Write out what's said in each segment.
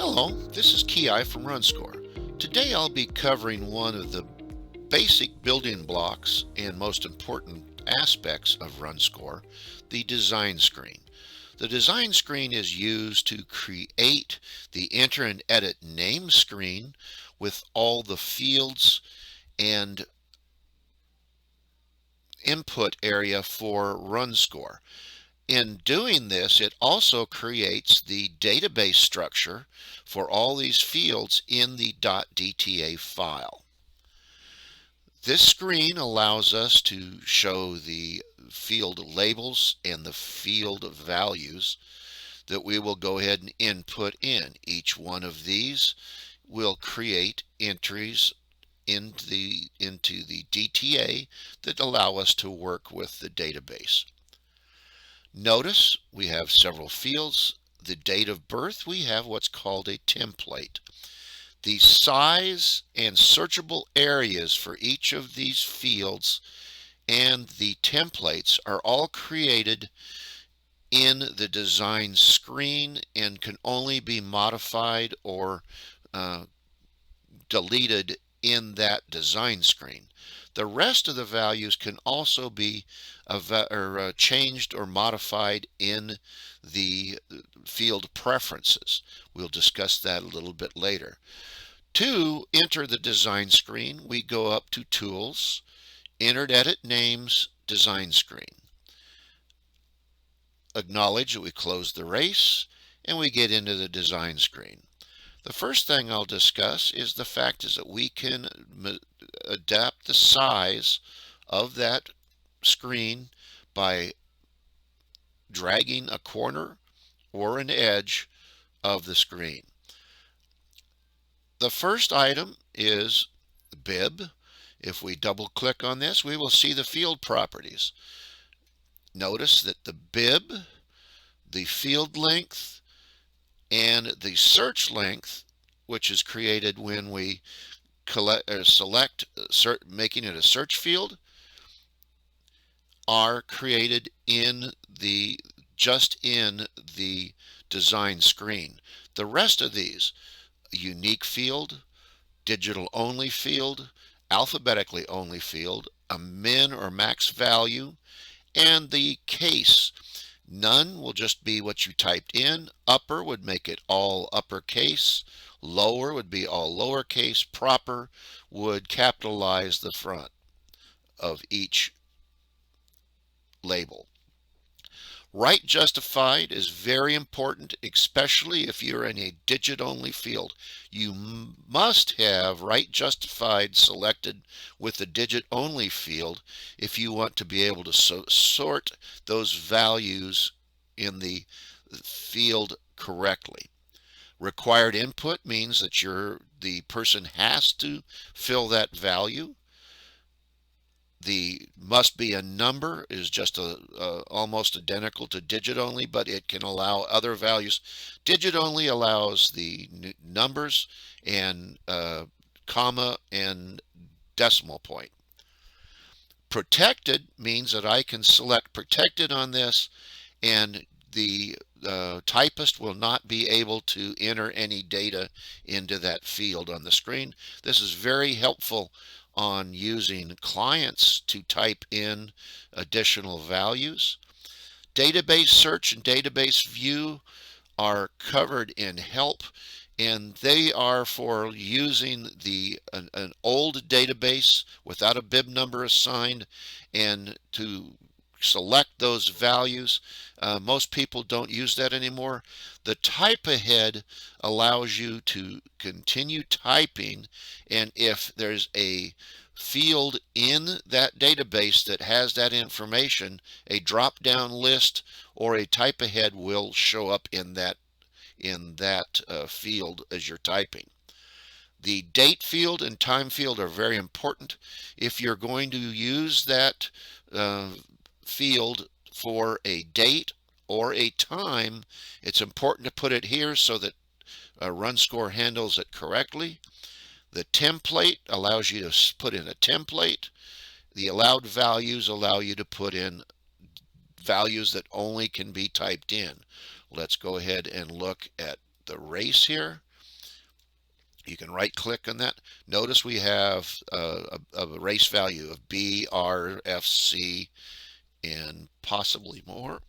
Hello, this is Ki from RunScore. Today I'll be covering one of the basic building blocks and most important aspects of RunScore, the design screen. The design screen is used to create the enter and edit name screen with all the fields and input area for RunScore. In doing this, it also creates the database structure for all these fields in the .dta file. This screen allows us to show the field labels and the field values that we will go ahead and input in. Each one of these will create entries into the DTA that allow us to work with the database. Notice we have several fields. The date of birth, we have what's called a template. The size and searchable areas for each of these fields and the templates are all created in the design screen and can only be modified or deleted in that design screen. The rest of the values can also be changed or modified in the field preferences. We'll discuss that a little bit later. To enter the design screen, we go up to Tools, Enter Edit Names, Design Screen. Acknowledge that we close the race and we get into the design screen. The first thing I'll discuss is the fact is that we can adapt the size of that screen by dragging a corner or an edge of the screen. The first item is bib. If we double click on this, we will see the field properties. Notice that the bib, the field length, and the search length, which is created when we select making it a search field, are created just in the design screen. The rest of these, unique field, digital only field, alphabetically only field, a min or max value, and the case. None will just be what you typed in. Upper would make it all uppercase. Lower would be all lowercase. Proper would capitalize the front of each label. Right justified is very important, especially if you're in a digit-only field. You must have right justified selected with the digit-only field if you want to be able to sort those values in the field correctly. Required input means that the person has to fill that value. The must be a number is just almost identical to digit only, but it can allow other values. Digit only allows the numbers and comma and decimal point. Protected means that I can select protected on this, and the typist will not be able to enter any data into that field on the screen. This is very helpful on using clients to type in additional values. Database search and database view are covered in help, and they are for using an old database without a bib number assigned and to select those values. Most people don't use that anymore. The type ahead allows you to continue typing, and if there's a field in that database that has that information, a drop-down list or a type ahead will show up in that field as you're typing. The date field and time field are very important. If you're going to use that field for a date or a time, it's important to put it here so that RunScore handles it correctly. The template allows you to put in a template. The allowed values allow you to put in values that only can be typed in. Let's go ahead and look at the race here. You can right click on that. Notice we have a race value of B, R, F, C, and possibly more,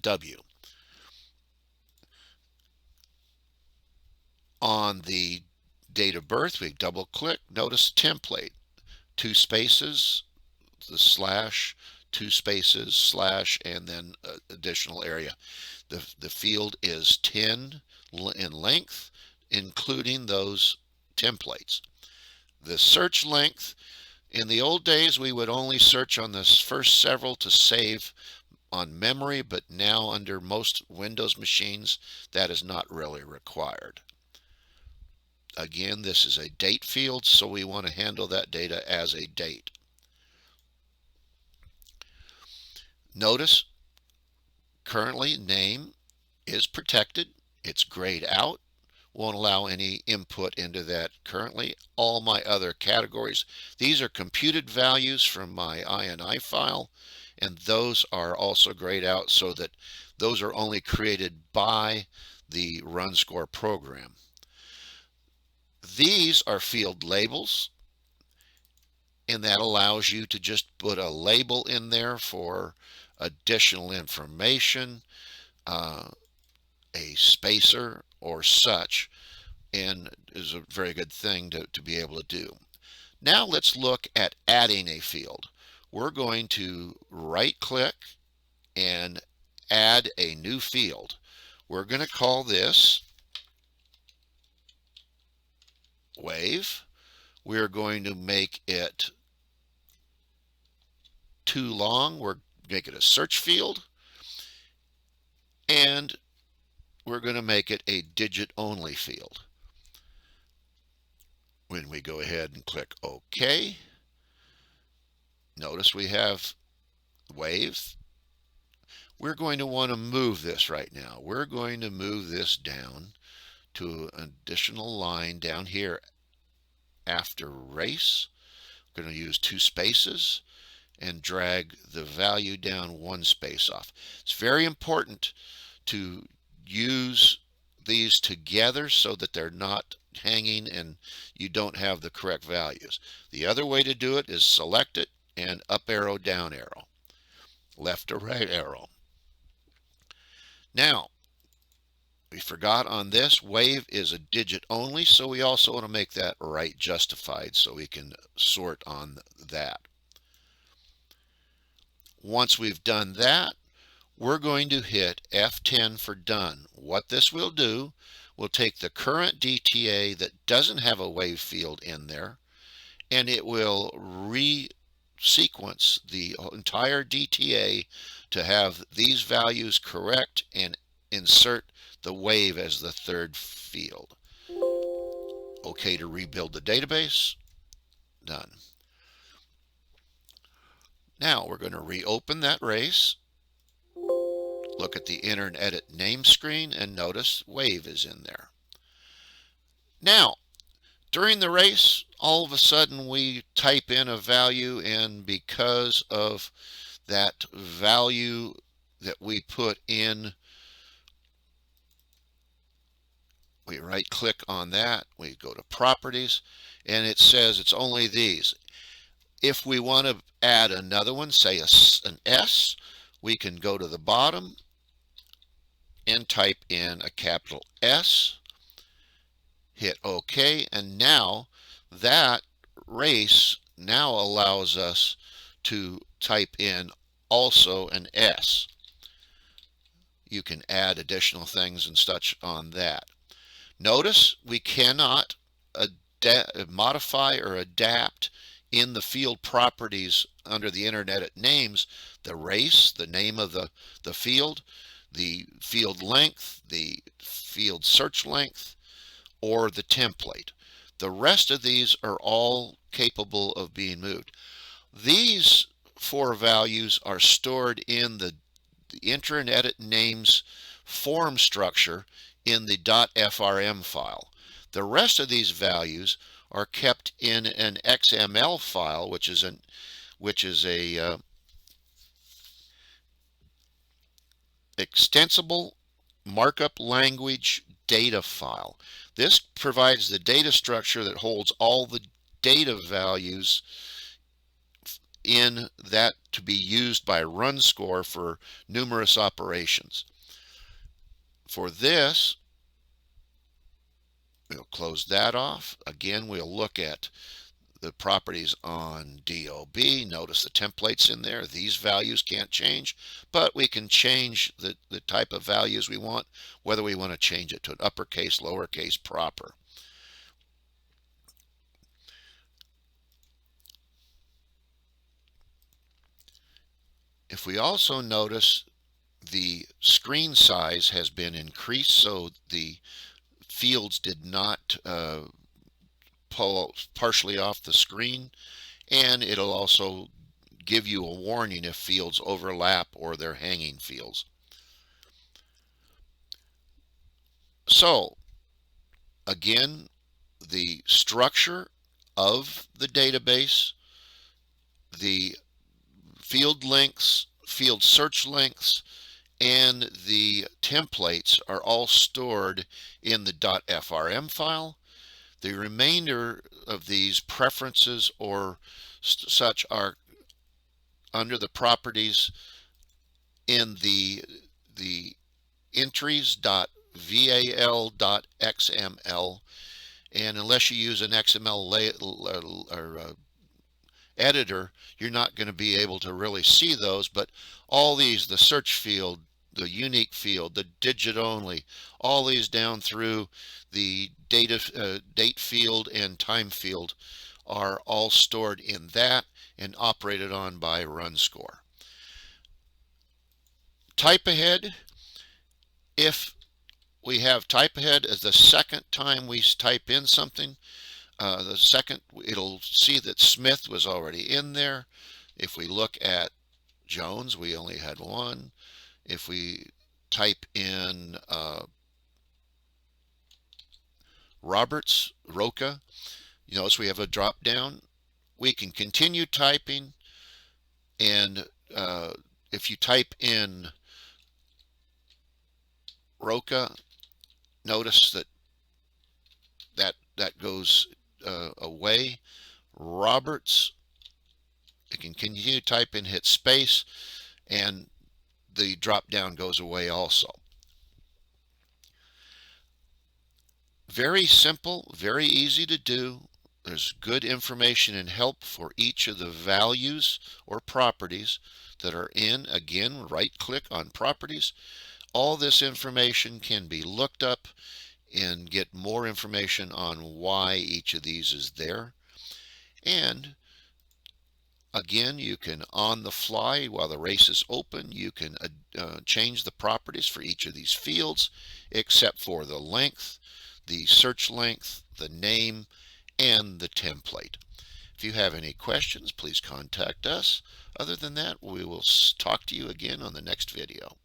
W. On the date of birth, we double click. Notice template, two spaces, the slash, two spaces, slash, and then additional area. The field is 10 in length, including those templates. The search length, in the old days, we would only search on the first several to save on memory, but now under most Windows machines, that is not really required. Again, this is a date field, so we want to handle that data as a date. Notice currently name is protected. It's grayed out. Won't allow any input into that currently. All my other categories, these are computed values from my INI file, and those are also grayed out so that those are only created by the RunScore program. These are field labels, and that allows you to just put a label in there for additional information, a spacer or such, and is a very good thing to be able to do. Now let's look at adding a field. We're going to right click and add a new field. We're going to call this wave. We're going to make it too long. We're make it a search field, and we're going to make it a digit only field. When we go ahead and click OK, notice we have wave. We're going to want to move this right now. We're going to move this down to an additional line down here after race. I'm going to use two spaces and drag the value down one space off. It's very important to use these together so that they're not hanging and you don't have the correct values. The other way to do it is select it and up arrow, down arrow, left or right arrow. Now, we forgot on this, wave is a digit only, so we also want to make that right justified so we can sort on that. Once we've done that, we're going to hit F10 for done. What this will do, we'll take the current DTA that doesn't have a wave field in there, and it will resequence the entire DTA to have these values correct and insert the wave as the third field. OK to rebuild the database. Done. Now we're going to reopen that race. Look at the enter and edit name screen and notice wave is in there. Now, during the race, all of a sudden we type in a value, and because of that value that we put in, we right click on that, we go to properties, and it says it's only these. If we want to add another one, say an S, we can go to the bottom and type in a capital S, hit OK, and now that race now allows us to type in also an S. You can add additional things and such on that. Notice we cannot modify or adapt in the field properties under the internet names the race, the name of the field, the field length, the field search length, or the template. The rest of these are all capable of being moved. These four values are stored in the enter and edit names form structure in the .frm file. The rest of these values are kept in an XML file, which is a extensible markup language data file. This provides the data structure that holds all the data values in that to be used by RunScore for numerous operations. For this, we'll close that off. Again, we'll look at the properties on DOB. Notice the templates in there. These values can't change, but we can change the type of values we want, whether we want to change it to an uppercase, lowercase, proper. If we also notice, the screen size has been increased, so the fields did not pull partially off the screen, and it'll also give you a warning if fields overlap or they're hanging fields. So again, the structure of the database, the field lengths, field search lengths, and the templates are all stored in the .frm file. The remainder of these preferences or such are under the properties in the entries.val.xml, and unless you use an XML editor, you're not going to be able to really see those. But all these, the search field, the unique field, the digit only, all these down through the date field and time field are all stored in that and operated on by RunScore. Type ahead. If we have type ahead as the second time we type in something, the second it'll see that Smith was already in there. If we look at Jones, we only had one. If we type in Roberts, Roca, you notice we have a drop down. We can continue typing, and if you type in Roca, notice that goes away. Roberts, you can continue to type in, hit space, and the drop down goes away also. Very simple, very easy to do. There's good information and help for each of the values or properties that are in. Again, right click on properties. All this information can be looked up and get more information on why each of these is there. And again, you can, on the fly while the race is open, you can change the properties for each of these fields, except for the length, the search length, the name, and the template. If you have any questions, please contact us. Other than that, we will talk to you again on the next video.